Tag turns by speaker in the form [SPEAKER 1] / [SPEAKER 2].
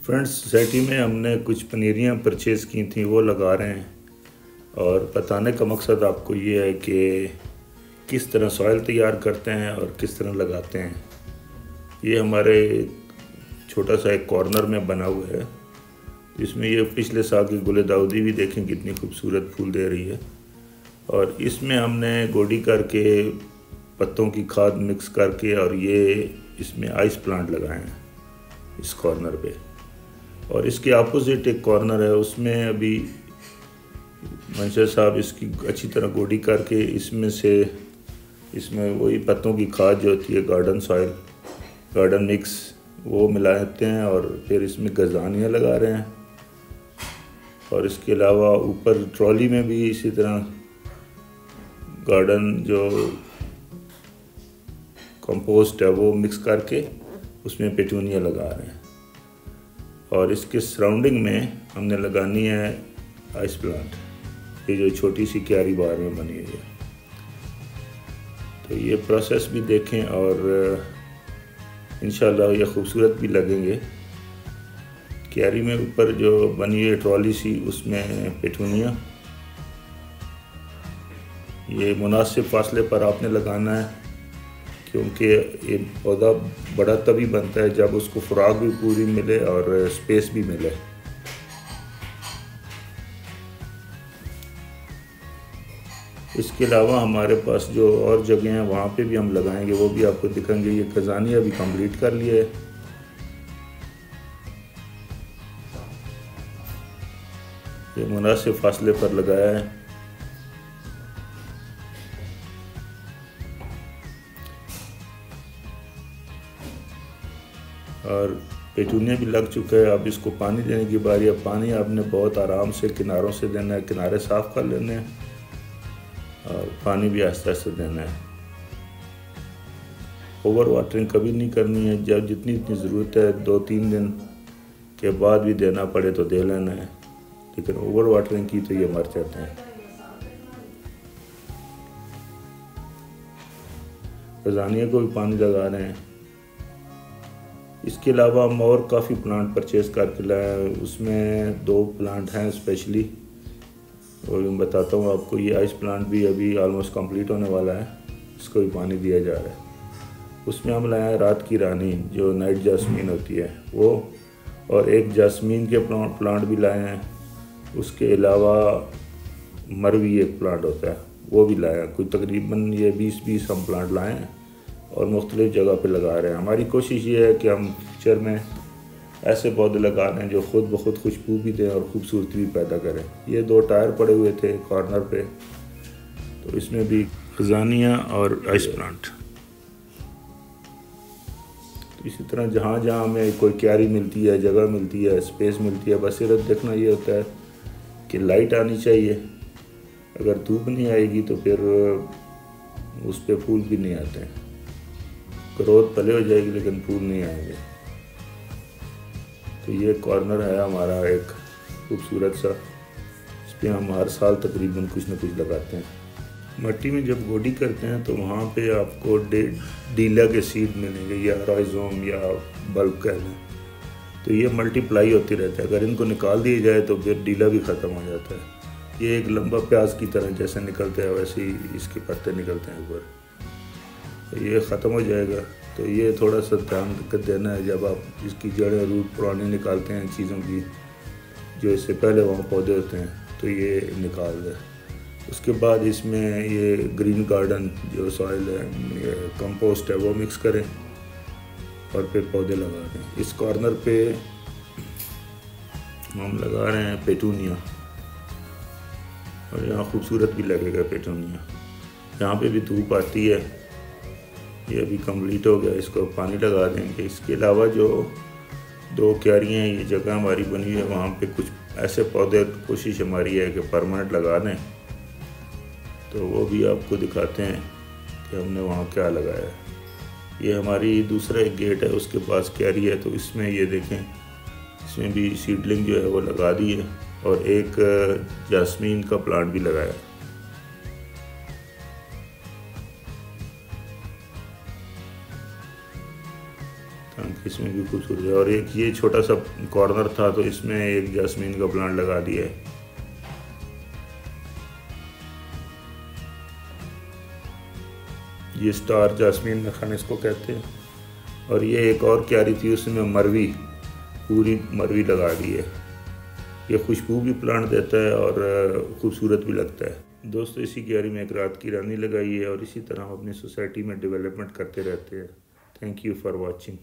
[SPEAKER 1] Friends, society में हमने कुछ पनीरियाँ परचेज़ की थी, वो लगा रहे हैं। और बताने का मकसद आपको ये है कि किस तरह सॉइल तैयार करते हैं और किस तरह लगाते हैं। ये हमारे छोटा सा एक कॉर्नर में बना हुआ है, जिसमें ये पिछले साल की गुल दाऊदी भी देखें कितनी खूबसूरत फूल दे रही है। और इसमें हमने गोडी करके पत्तों की खाद मिक्स करके और ये इसमें आइस प्लांट लगाए हैं इस कॉर्नर पे। और इसके अपोजिट एक कॉर्नर है, उसमें अभी मंशर साहब इसकी अच्छी तरह गोडी करके इसमें वही पत्तों की खाद जो होती है, गार्डन सॉइल, गार्डन मिक्स, वो मिलाते हैं और फिर इसमें गजानियाँ लगा रहे हैं। और इसके अलावा ऊपर ट्रॉली में भी इसी तरह गार्डन जो कंपोस्ट है वो मिक्स करके उसमें पेटूनिया लगा रहे हैं। और इसके सराउंडिंग में हमने लगानी है आइस प्लांट, ये जो छोटी सी क्यारी बार में बनी हुई है। तो ये प्रोसेस भी देखें और इंशाल्लाह ये खूबसूरत भी लगेंगे। क्यारी में ऊपर जो बनी हुई ट्रॉली सी, उसमें पेटूनिया, ये मुनासिब फासले पर आपने लगाना है, क्योंकि ये पौधा बड़ा तभी बनता है जब उसको खुराक भी पूरी मिले और स्पेस भी मिले। इसके अलावा हमारे पास जो और जगह हैं वहाँ पे भी हम लगाएंगे, वो भी आपको दिखाएंगे। ये खजानिया भी कंप्लीट कर लिया है। ये मुनासिब फासले पर लगाया है। और पेटूनिया भी लग चुका है। अब इसको पानी देने की बारी है। पानी आपने बहुत आराम से किनारों से देना है, किनारे साफ कर लेने हैं और पानी भी आहिस्ता आहिस्ता देना है। ओवर वाटरिंग कभी नहीं करनी है। जब जितनी ज़रूरत है 2-3 दिन के बाद भी देना पड़े तो दे लेना है, लेकिन ओवर वाटरिंग की तो ये मर जाते हैं। खजानिया को भी पानी लगा रहे हैं। इसके अलावा हम और काफ़ी प्लांट परचेज़ करके लाए। उसमें 2 प्लांट हैं स्पेशली, और मैं बताता हूँ आपको। ये आइस प्लांट भी अभी ऑलमोस्ट कंप्लीट होने वाला है, इसको भी पानी दिया जा रहा है। उसमें हम लाए हैं रात की रानी, जो नाइट जास्मीन होती है वो, और एक जास्मीन के प्लांट भी लाए हैं। उसके अलावा मरवी एक प्लांट होता है, वो भी लाया। कोई तकरीबन ये 20 हम प्लांट लाए हैं और मुख्तलिफ़ जगह पे लगा रहे हैं। हमारी कोशिश ये है कि हम फ्यूचर में ऐसे पौधे लगा रहे हैं जो ख़ुद ब खुद खुशबू भी दें और ख़ूबसूरती भी पैदा करें। ये 2 टायर पड़े हुए थे कॉर्नर पे, तो इसमें भी खजानिया और आइस प्लांट। तो इसी तरह जहाँ जहाँ हमें कोई क्यारी मिलती है, जगह मिलती है, स्पेस मिलती है, बस सिर्फ देखना ये होता है कि लाइट आनी चाहिए। अगर धूप नहीं आएगी तो फिर उस पर फूल भी नहीं आते हैं। ग्रोथ भले हो जाएगी लेकिन फूल नहीं आएंगे। तो ये कॉर्नर है हमारा एक खूबसूरत सा, इस पर हम हर साल तकरीबन कुछ न कुछ लगाते हैं। मिट्टी में जब गोडी करते हैं तो वहाँ पे आपको डीला के सीड मिलेंगे, या राइजोम या बल्ब कह लें। तो ये मल्टीप्लाई होते रहते हैं। अगर इनको निकाल दिया जाए तो फिर डीला भी ख़त्म हो जाता है। ये एक लंबा प्याज की तरह जैसे निकलता है, वैसे ही इसके पत्ते निकलते हैं ऊपर। तो ये ख़त्म हो जाएगा। तो ये थोड़ा सा ध्यान देना है जब आप इसकी जड़ें, रूट पुरानी निकालते हैं चीज़ों की, जो इससे पहले वहाँ पौधे होते हैं, तो ये निकाल दें। उसके बाद इसमें ये ग्रीन गार्डन जो सॉइल है, ये कंपोस्ट है, वो मिक्स करें और फिर पौधे लगा दें। इस कॉर्नर पे हम लगा रहे हैं पेटूनिया, और यहाँ खूबसूरत भी लगेगा पेटूनिया। यहाँ पे भी धूप आती है। ये अभी कंप्लीट हो गया, इसको पानी लगा देंगे। इसके अलावा जो 2 क्यारियाँ ये जगह हमारी बनी हुई है, वहाँ पे कुछ ऐसे पौधे कोशिश हमारी है कि परमानेंट लगा दें। तो वो भी आपको दिखाते हैं कि हमने वहाँ क्या लगाया है। ये हमारी दूसरा एक गेट है, उसके पास क्यारी है, तो इसमें ये देखें, इसमें भी सीडलिंग जो है वो लगा दी है, और एक जास्मीन का प्लांट भी लगाया है। ताकि इसमें भी खूबसूरत है। और एक ये छोटा सा कॉर्नर था तो इसमें एक जास्मीन का प्लांट लगा दिया है। ये स्टार जास्मीन नखन इसको कहते हैं। और ये एक और क्यारी थी, उसमें मरवी, पूरी मरवी लगा दी है। ये खुशबू भी प्लांट देता है और ख़ूबसूरत भी लगता है। दोस्तों, इसी क्यारी में एक रात की रानी लगाई है और इसी तरह हम अपनी सोसाइटी में डेवलपमेंट करते रहते हैं। Thank you for watching.